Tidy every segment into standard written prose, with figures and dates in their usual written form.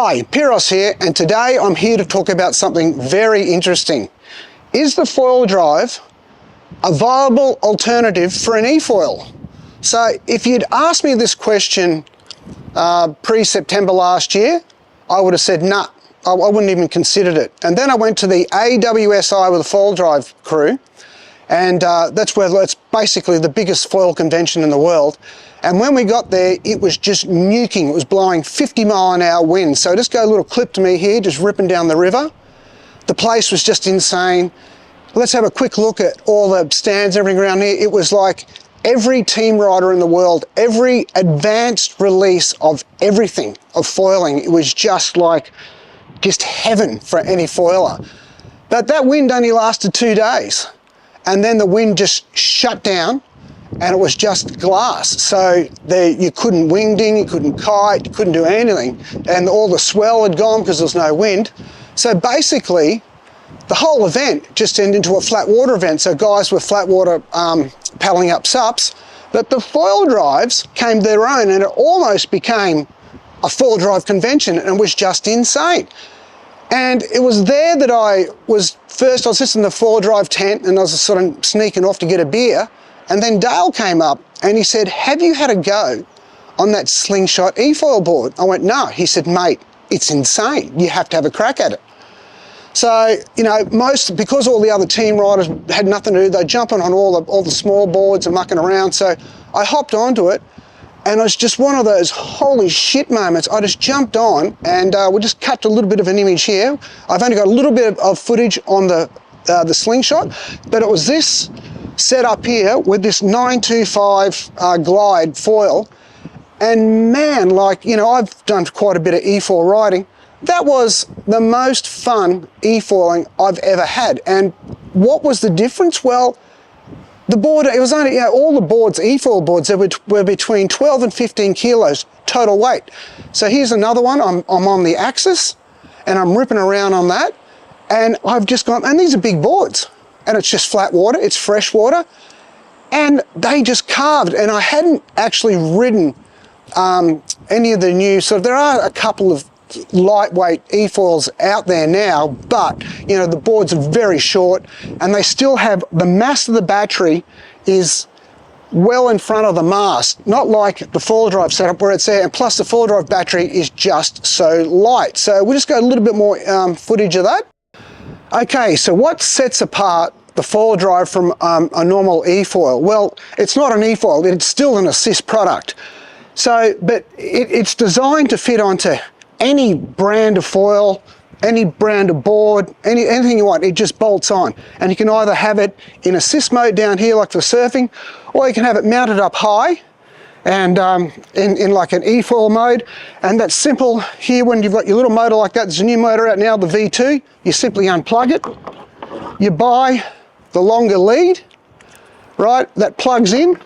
Hi, Piros here, and today I'm here to talk about something very interesting. Is the foil drive a viable alternative for an e-foil? So if you'd asked me this question pre-September last year, I would have said nah, I wouldn't even considered it. And then I went to the AWSI with the foil drive crew, and that's where it's basically the biggest foil convention in the world. And when we got there, it was just nuking. It was blowing 50-mile-an-hour winds. So just got a little clip to me here, just ripping down the river. The place was just insane. Let's have a quick look at all the stands, everything around here. It was like every team rider in the world, every advanced release of everything, of foiling, it was just like, just heaven for any foiler. But that wind only lasted 2 days. And then the wind just shut down, and it was just glass. So you couldn't wingding, you couldn't kite, you couldn't do anything. And all the swell had gone because there was no wind. So basically, the whole event just turned into a flat water event. So guys with flat water paddling up SUPs. But the foil drives came their own, and it almost became a foil drive convention, and it was just insane. And it was there that I was just in the foil drive tent, and I was sort of sneaking off to get a beer. And then Dale came up and he said, have you had a go on that Slingshot e-foil board? I went, no. He said, mate, it's insane. You have to have a crack at it. So, you know, because all the other team riders had nothing to do, they're jumping on all the small boards and mucking around. So I hopped onto it, and it was just one of those holy shit moments. I just jumped on, and we'll just cut to a little bit of an image here. I've only got a little bit of footage on the Slingshot, but it was this set up here with this 925 glide foil. And man, like, you know, I've done quite a bit of e-foil riding. That was the most fun e-foiling I've ever had. And what was the difference? Well, the board, it was only, you know, all the boards, e-foil boards, were between 12 and 15 kilos total weight. So here's another one. I'm on the Axis, and I'm ripping around on that. And I've just gone, and these are big boards, and it's just flat water, it's fresh water, and they just carved. And I hadn't actually ridden any of the new, so there are a couple of lightweight e-foils out there now, but you know, the boards are very short, and they still have, the mast of the battery is well in front of the mast, not like the foil drive setup where it's there, and plus the foil drive battery is just so light. So we'll just go a little bit more footage of that. Okay, so what sets apart the foil drive from a normal e-foil? Well, it's not an e-foil, it's still an assist product. So, but it's designed to fit onto any brand of foil, any brand of board, anything you want. It just bolts on. And you can either have it in assist mode down here like for surfing, or you can have it mounted up high and in like an e-foil mode. And that's simple. Here, when you've got your little motor like that, there's a new motor out now, the V2, you simply unplug it, you buy the longer lead, right, that plugs in,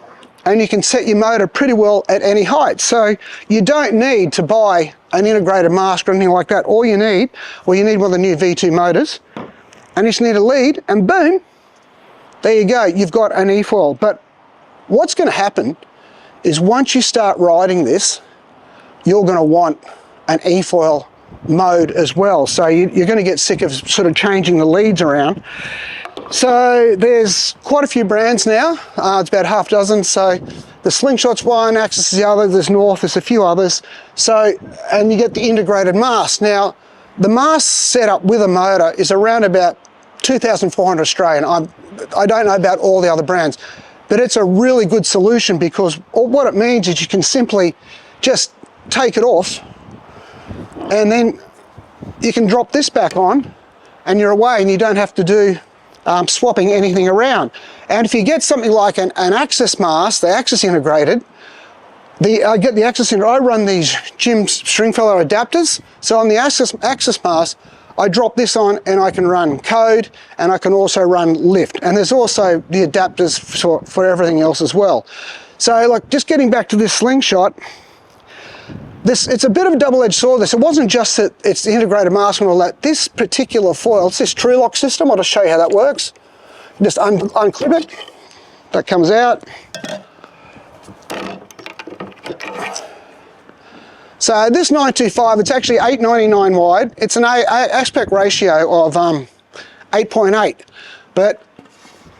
and you can set your motor pretty well at any height. So you don't need to buy an integrated mast or anything like that. All you need, well, you need one of the new V2 motors, and you just need a lead, and boom, there you go, you've got an e-foil. But what's gonna happen is once you start riding this, you're gonna want an e-foil mode as well. So you're gonna get sick of sort of changing the leads around. So there's quite a few brands now, it's about half dozen. So the Slingshot's one, Axis is the other, there's North, there's a few others. So, and you get the integrated mast. Now, the mast setup with a motor is around about 2,400 Australian. I don't know about all the other brands, but it's a really good solution, because what it means is you can simply just take it off, and then you can drop this back on, and you're away, and you don't have to do swapping anything around. And if you get something like an Axis mast, the Axis integrated, I get the Axis integrated, I run these Jim Stringfellow adapters. So on the Axis mast, I drop this on, and I can run code, and I can also run lift. And there's also the adapters for everything else as well. So like, just getting back to this Slingshot, it's a bit of a double-edged sword. It wasn't just that it's the integrated mast and all that. This particular foil, it's this true lock system. I'll just show you how that works. Just unclip it, that comes out. So this 925, it's actually 899 wide. It's an aspect ratio of 8.8, but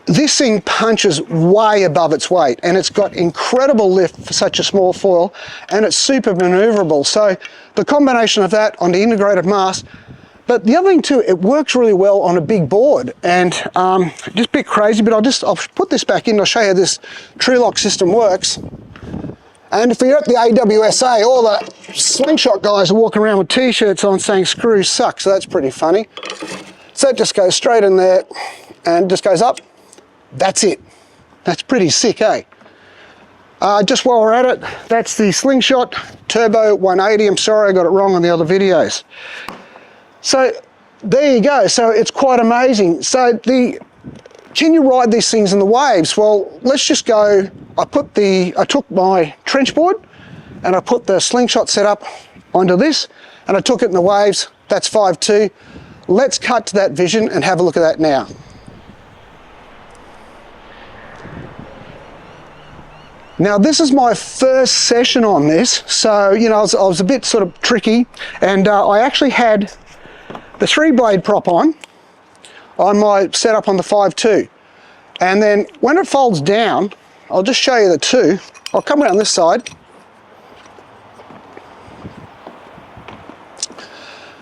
this thing punches way above its weight, and it's got incredible lift for such a small foil, and it's super maneuverable. So the combination of that on the integrated mast, but the other thing too, it works really well on a big board, and just a bit crazy, but I'll put this back in, I'll show you how this true lock system works. And if you're at the AWSA, all the Slingshot guys are walking around with t-shirts on saying screws suck, so that's pretty funny. So it just goes straight in there and just goes up. That's it. That's pretty sick, eh? Just while we're at it, that's the Slingshot Turbo 180. I'm sorry I got it wrong on the other videos. So there you go. So it's quite amazing. So can you ride these things in the waves? Well, let's just go. I took my trench board and I put the Slingshot setup onto this, and I took it in the waves. That's 5.2. Let's cut to that vision and have a look at that now. Now this is my first session on this, so you know I was a bit sort of tricky, and I actually had the 3-blade prop on my setup on the 5.2, and then when it folds down, I'll just show you the 2. I'll come around this side.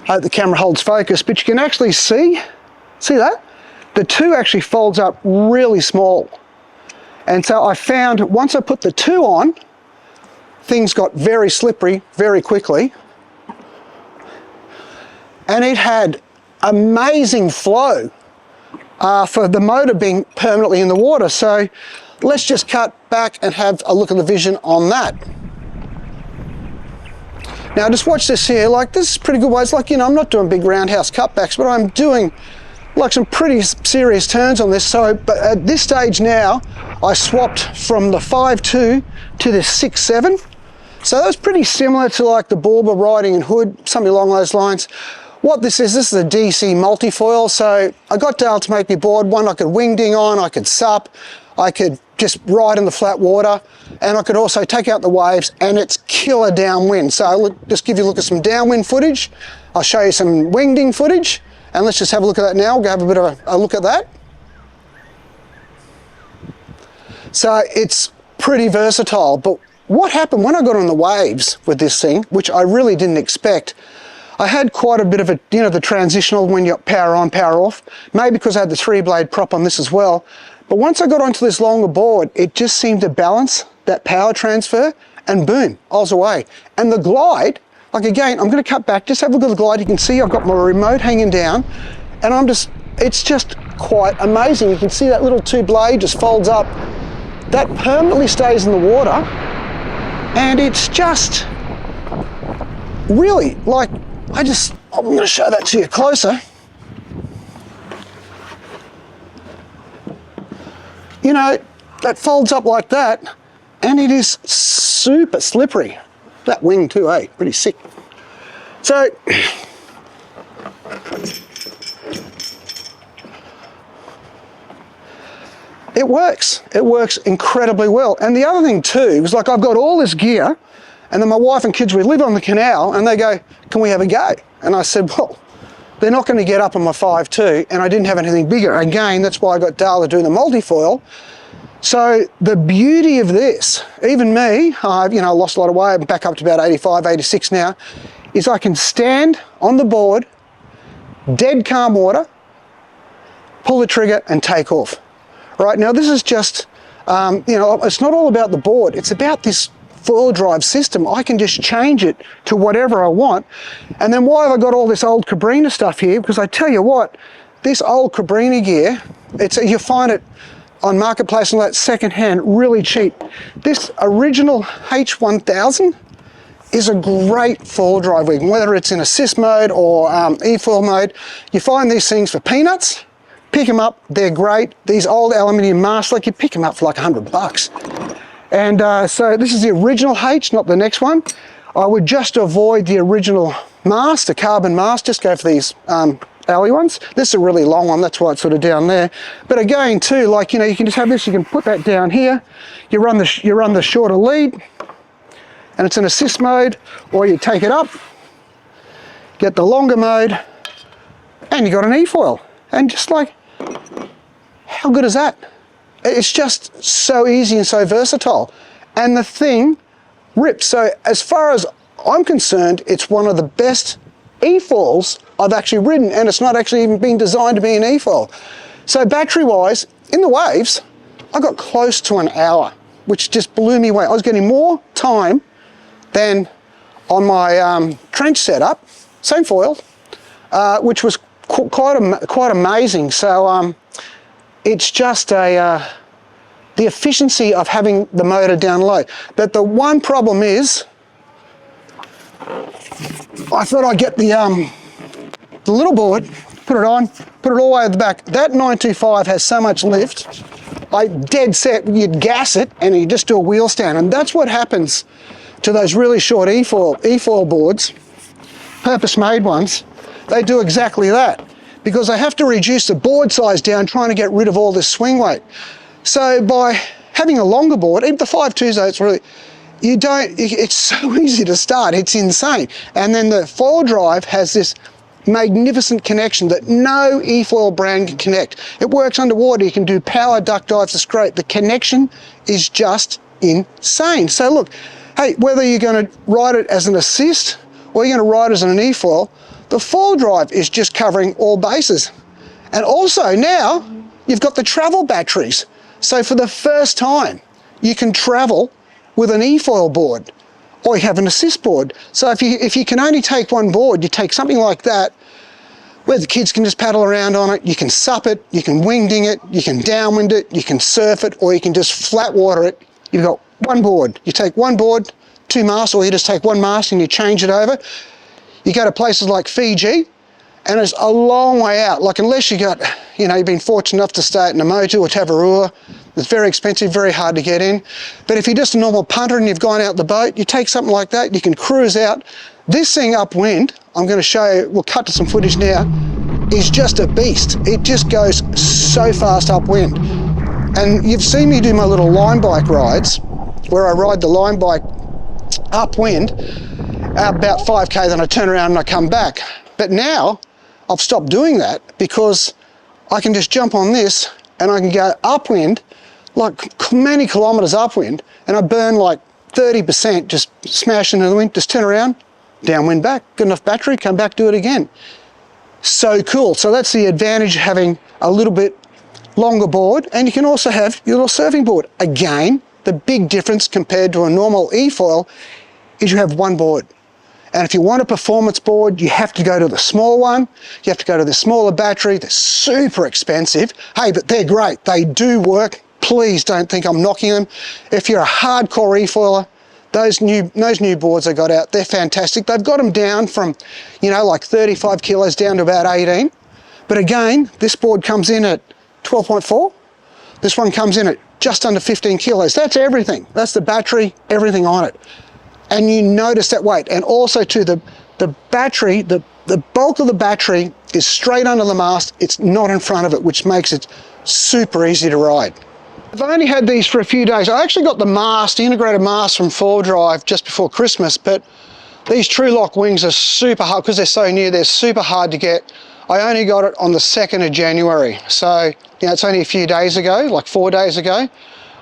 I hope the camera holds focus, but you can actually see that? The 2 actually folds up really small. And so I found once I put the 2 on, things got very slippery very quickly. And it had amazing flow for the motor being permanently in the water. So let's just cut back and have a look at the vision on that. Now just watch this here, like this is pretty good ways. Like, you know, I'm not doing big roundhouse cutbacks, but I'm doing like some pretty serious turns on this. So, but at this stage now, I swapped from the 5.2 to the 6.7. So that was pretty similar to like the Borba riding and hood, something along those lines. What this is a DC multifoil. So I got Dale to make me board one I could wing ding on, I could sup, I could just ride in the flat water, and I could also take out the waves, and it's killer downwind. So look, just give you a look at some downwind footage. I'll show you some wing ding footage, and let's just have a look at that now. We'll go have a bit of a look at that. So it's pretty versatile, but what happened when I got on the waves with this thing, which I really didn't expect, I had quite a bit of a, you know, the transitional when you power on, power off, maybe because I had the 3-blade prop on this as well. But once I got onto this longer board, it just seemed to balance that power transfer, and boom, I was away. And the glide, like again, I'm going to cut back, just have a look at the glide. You can see I've got my remote hanging down, and it's just quite amazing. You can see that little 2-blade just folds up. That permanently stays in the water, and it's just really like, I'm going to show that to you closer. You know, that folds up like that, and it is super slippery. That wing too, eh? Pretty sick. So, it works. It works incredibly well. And the other thing too was like I've got all this gear, and then my wife and kids, we live on the canal, and they go, can we have a go? And I said, well, they're not going to get up on my 5.2, and I didn't have anything bigger. Again, that's why I got Dale to do the multifoil. So the beauty of this, even me, I've lost a lot of weight, I'm back up to about 85, 86 now, is I can stand on the board, dead calm water, pull the trigger and take off. Right, now this is just, it's not all about the board, it's about this foil drive system. I can just change it to whatever I want. And then why have I got all this old Cabrini stuff here? Because I tell you what, this old Cabrini gear, you find it on Marketplace and all that secondhand really cheap. This original H1000 is a great foil drive wing, whether it's in assist mode or efoil mode. You find these things for peanuts, pick them up, they're great. These old aluminium masts, like you pick them up for like $100. And so this is the original H, not the next one. I would just avoid the original mast, the carbon mast, just go for these alley ones. This is a really long one, that's why it's sort of down there. But again too, like, you can just have this, you can put that down here, you run the shorter lead, and it's an assist mode, or you take it up, get the longer mode, and you got an efoil. And just like, how good is that? It's just so easy and so versatile. And the thing rips. So as far as I'm concerned, it's one of the best efoils I've actually ridden, and it's not actually even been designed to be an efoil. So battery wise, in the waves, I got close to an hour, which just blew me away. I was getting more time than on my trench setup, same foil, which was quite amazing. So it's just the efficiency of having the motor down low. But the one problem is, I thought I'd get the little board, put it on, put it all the way at the back. That 925 has so much lift, I dead set, you'd gas it and you just do a wheel stand. And that's what happens to those really short efoil boards, purpose-made ones. They do exactly that, because they have to reduce the board size down, trying to get rid of all this swing weight. So by having a longer board, even the 5.2s, though, it's really, it's so easy to start, it's insane. And then the foil drive has this magnificent connection that no efoil brand can connect. It works underwater, you can do power duck dives, it's great. The connection is just insane. So look, hey, whether you're going to ride it as an assist or you're going to ride it as an efoil, the foil drive is just covering all bases. And also now you've got the travel batteries. So for the first time, you can travel with an efoil board, or you have an assist board. So if you can only take one board, you take something like that, where the kids can just paddle around on it, you can sup it, you can wingding it, you can downwind it, you can surf it, or you can just flat water it. You've got one board. You take one board, 2 masts, or you just take one mast and you change it over. You go to places like Fiji, and it's a long way out. Like, unless you've been fortunate enough to stay at Namotu or Tavarua, it's very expensive, very hard to get in. But if you're just a normal punter and you've gone out the boat, you take something like that, you can cruise out. This thing upwind, I'm going to show you, we'll cut to some footage now, is just a beast. It just goes so fast upwind. And you've seen me do my little line bike rides, where I ride the line bike upwind, about 5k, then I turn around and I come back. But now I've stopped doing that, because I can just jump on this and I can go upwind, like many kilometers upwind, and I burn like 30%, just smash into the wind, just turn around, downwind back, good enough battery, come back, do it again. So cool. So that's the advantage of having a little bit longer board, and you can also have your little surfing board. Again, the big difference compared to a normal efoil is you have one board. And if you want a performance board, you have to go to the small one. You have to go to the smaller battery. They're super expensive. Hey, but they're great. They do work. Please don't think I'm knocking them. If you're a hardcore efoiler, those new boards I got out, they're fantastic. They've got them down from, like 35 kilos down to about 18. But again, this board comes in at 12.4. This one comes in at just under 15 kilos. That's everything. That's the battery, everything on it. And you notice that weight. And also too, the battery, the bulk of the battery is straight under the mast. It's not in front of it, which makes it super easy to ride. I've only had these for a few days. I actually got the mast, the integrated mast from Foil Drive just before Christmas, but these True Lock wings are super hard, because they're so new, they're super hard to get. I only got it on the 2nd of January. So, it's only a few days ago, like 4 days ago.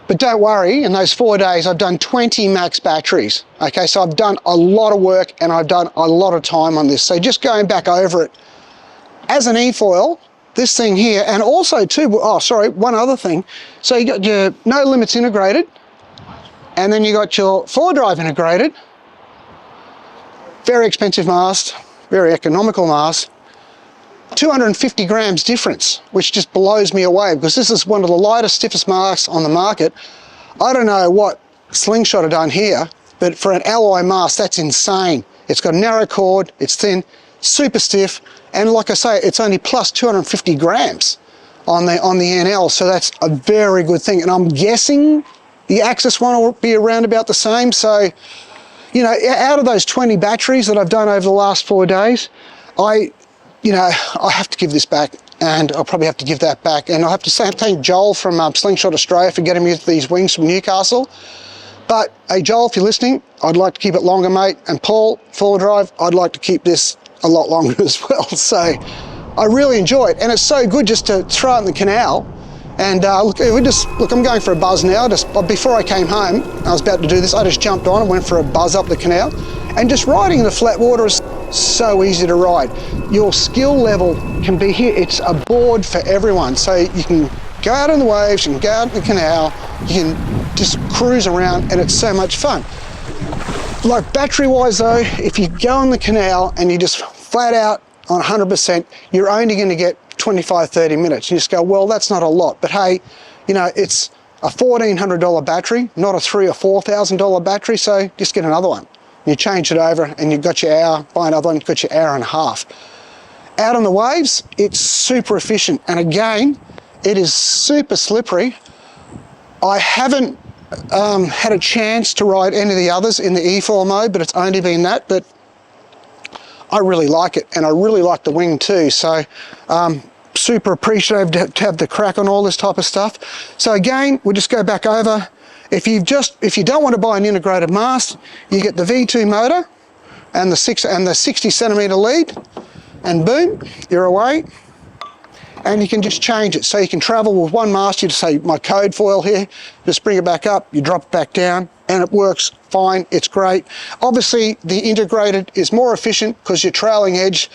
But don't worry, in those 4 days, I've done 20 max batteries. Okay, so I've done a lot of work and I've done a lot of time on this. So just going back over it, as an efoil, this thing here, and also too, one other thing. So you got your no limits integrated, and then you got your Foil Drive integrated. Very expensive mast, very economical mast. 250 grams difference, which just blows me away, because this is one of the lightest, stiffest masts on the market. I don't know what Slingshot have done here, but for an alloy mast, that's insane. It's got a narrow cord, it's thin, super stiff, and like I say, it's only plus 250 grams on the NL, so that's a very good thing. And I'm guessing the Axis one will be around about the same. So, out of those 20 batteries that I've done over the last 4 days, I have to give this back, and I'll probably have to give that back. And I have to thank Joel from Slingshot Australia for getting me these wings from Newcastle. But hey Joel, if you're listening, I'd like to keep it longer, mate. And Paul, four-wheel drive, I'd like to keep this a lot longer as well. So I really enjoy it, and it's so good just to throw it in the canal. And look, I'm going for a buzz now. Before I came home, I was about to do this, I just jumped on and went for a buzz up the canal. And just riding in the flat water is so easy to ride. Your skill level can be here. It's a board for everyone. So you can go out on the waves, you can go out in the canal, you can just cruise around, and it's so much fun. Like battery wise though, if you go in the canal and you just flat out on 100%, you're only going to get 25-30 minutes. You just go, well, that's not a lot, but hey, you know, it's a $1,400 battery, not a $3,000 or $4,000 battery, so just get another one. You change it over and you've got your hour, buy another one, you've got your hour and a half. Out on the waves, it's super efficient, and again, it is super slippery. I haven't had a chance to ride any of the others in the efoil mode, but it's only been that, but I really like it, and I really like the wing too, so super appreciative to have the crack on all this type of stuff. So again, we'll just go back over. If you don't want to buy an integrated mast, you get the V2 motor and the 60 centimeter lead, and boom, you're away. And you can just change it. So you can travel with one mast. You just say, my code foil here, just bring it back up, you drop it back down, and it works fine, it's great. Obviously, the integrated is more efficient because your trailing edge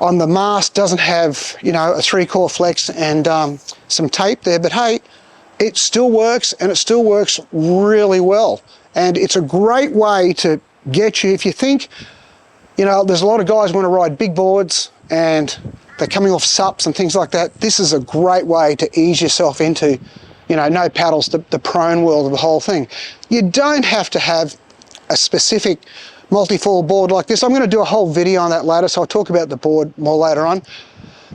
on the mast doesn't have, you know, a 3-core flex and some tape there, but hey, it still works, and it still works really well. And it's a great way to get you, if you think, you know, there's a lot of guys want to ride big boards and they're coming off sups and things like that. This is a great way to ease yourself into, you know, no paddles, the prone world of the whole thing. You don't have to have a specific multi-foil board like this. I'm going to do a whole video on that later, so I'll talk about the board more later on.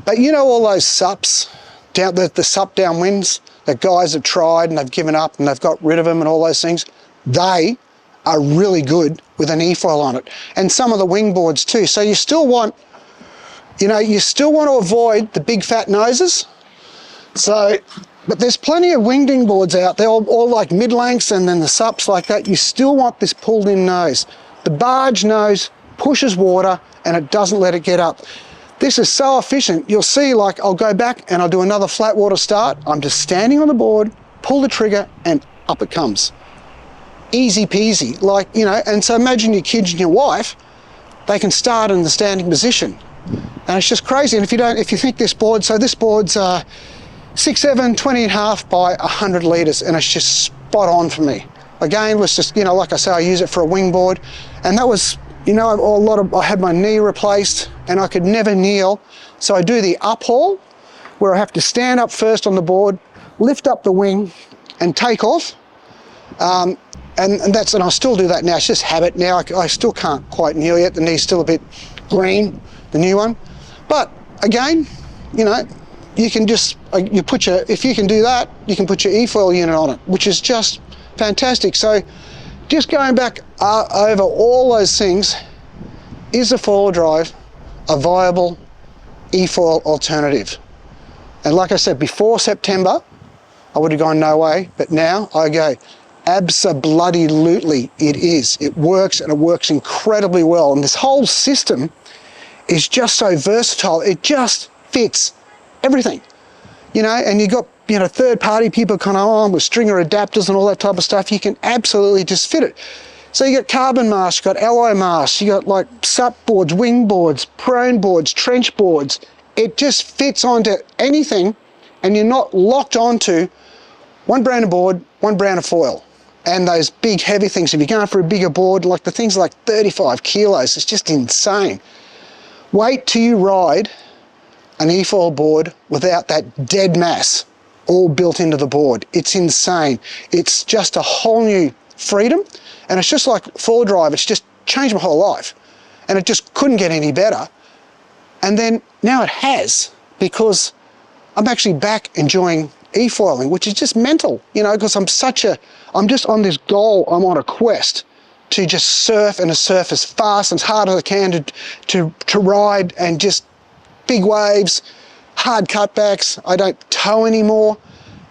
But you know, all those sups, the sup downwinds that guys have tried and they've given up and they've got rid of them and all those things, they are really good with an efoil on it. And some of the wing boards too. So you still want, you know, you still want to avoid the big fat noses. So, but there's plenty of wingding boards out there, all like mid-lengths, and then the sups like that. You still want this pulled in nose. The barge nose pushes water and it doesn't let it get up. This is so efficient. You'll see, like, I'll go back and I'll do another flat water start. I'm just standing on the board, pull the trigger, and up it comes. Easy peasy, like, you know. And so imagine your kids and your wife, they can start in the standing position. And it's just crazy. And if you think this board, so this board's 6'7", 20 and a half by 100 litres, and it's just spot on for me. Again, was just, you know, like I say, I use it for a wing board, and that was, you know, I had my knee replaced and I could never kneel. So I do the uphaul, where I have to stand up first on the board, lift up the wing and take off. And I'll still do that now. It's just habit now. I still can't quite kneel yet. The knee's still a bit green, the new one. But again, you know, you can just, if you can do that, you can put your efoil unit on it, which is just fantastic. So just going back over all those things, is a four-wheel drive a viable efoil alternative? And like I said, before September, I would have gone no way, but now I go, abso-bloody-lutely it is. It works, and it works incredibly well. And this whole system is just so versatile. It just fits everything, you know. And you got, you know, third-party people kind of on with stringer adapters and all that type of stuff. You can absolutely just fit it. So you got carbon masks, you got alloy masks, you got like sup boards, wing boards, prone boards, trench boards. It just fits onto anything, and you're not locked onto one brand of board, one brand of foil. And those big heavy things, if you're going for a bigger board, like the things like 35 kilos, it's just insane. Wait till you ride an efoil board without that dead mass all built into the board. It's insane. It's just a whole new freedom, and it's just like four-wheel drive. It's just changed my whole life, and it just couldn't get any better. And then now it has, because I'm actually back enjoying efoiling, which is just mental, you know, because I'm just on this goal. I'm on a quest to just surf, and to surf as fast and as hard as I can to ride, and just big waves, hard cutbacks. I don't tow anymore,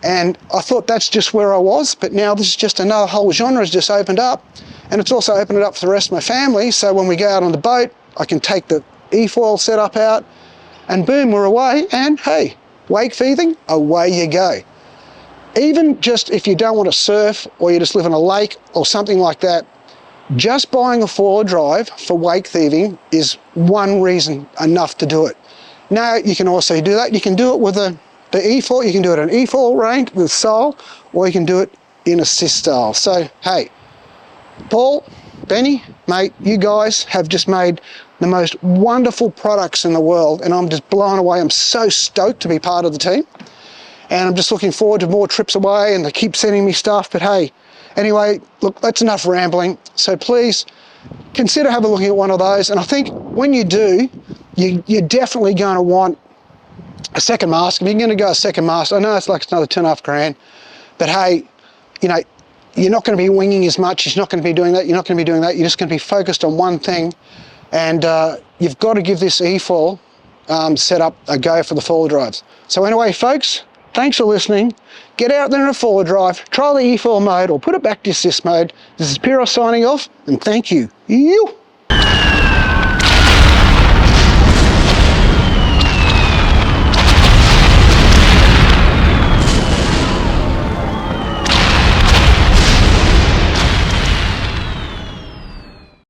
And I thought that's just where I was, but now this is just another whole genre has just opened up, and it's also opened it up for the rest of my family. So when we go out on the boat, I can take the efoil setup out, and boom, we're away. And hey, wake thieving, away you go. Even just if you don't want to surf, or you just live on a lake or something like that, just buying a foil drive for wake thieving is one reason enough to do it. Now you can also do that. You can do it with the efoil. You can do it an efoil range with sole, or you can do it in assist style. So hey, Paul, Benny, mate, you guys have just made the most wonderful products in the world, and I'm just blown away. I'm so stoked to be part of the team, and I'm just looking forward to more trips away, and they keep sending me stuff. But hey, anyway, look, that's enough rambling. So please consider having a look at one of those. And I think when you do, you're definitely going to want a second mast. If you're going to go a second mast, I know it's like another $2.5 grand, but hey, you know, you're not going to be winging as much. You're not going to be doing that. You're not going to be doing that. You're just going to be focused on one thing. And you've got to give this efoil setup a go for the foil drives. So anyway, folks, thanks for listening. Get out there in a foil drive, try the efoil mode, or put it back to assist mode. This is Piros signing off, and thank you.